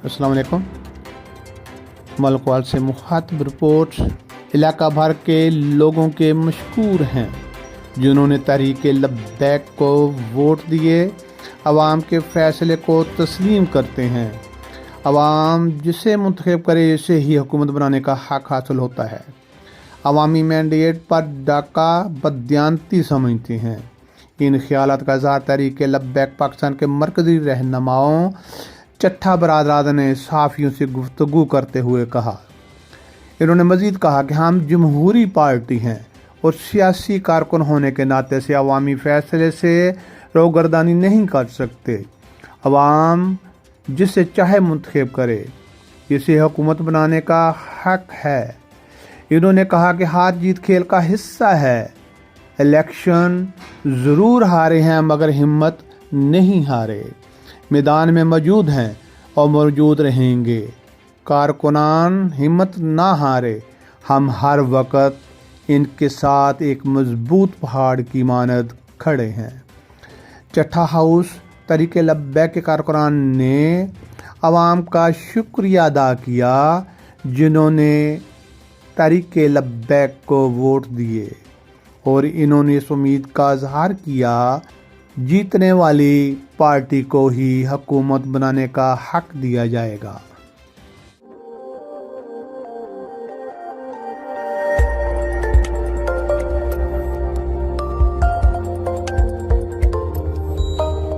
अस्सलाम वालेकुम। मलकवाल से मुखातिब रिपोर्ट इलाका भर के लोगों के मशकूर हैं जिन्होंने तहरीक लब्बैक को वोट दिए, अवाम के फैसले को तस्लीम करते हैं। अवाम जिसे मुंतखब करे इसे ही हुकूमत बनाने का हक हासिल होता है। अवामी मैंडेट पर डाका बददियानती समझते हैं। इन ख्यालात का इज़हार तहरीक लब्बैक पाकिस्तान के मरकजी रहनुमाओं चट्ठा बरादरान ने सहाफ़ियों से गुफ्तगू करते हुए कहा। इन्होंने मज़ीद कहा कि हम जमहूरी पार्टी हैं और सियासी कारकुन होने के नाते से अवामी फ़ैसले से रोगर्दानी नहीं कर सकते। अवाम जिसे चाहे मुंतखब करे, इसे हुकूमत बनाने का हक है। इन्होंने कहा कि हार जीत खेल का हिस्सा है। इलेक्शन ज़रूर हारे हैं मगर हिम्मत नहीं हारे। मैदान में मौजूद हैं और मौजूद रहेंगे। कारकुनान हिम्मत ना हारे। हम हर वक्त इनके साथ एक मजबूत पहाड़ की मानद खड़े हैं। चट्ठा हाउस तहरीक लब्बैक के कारकुनान ने अवाम का शुक्रिया अदा किया जिन्होंने तहरीक लब्बैक को वोट दिए, और इन्होंने इस उम्मीद का इजहार किया जीतने वाली पार्टी को ही हुकूमत बनाने का हक दिया जाएगा।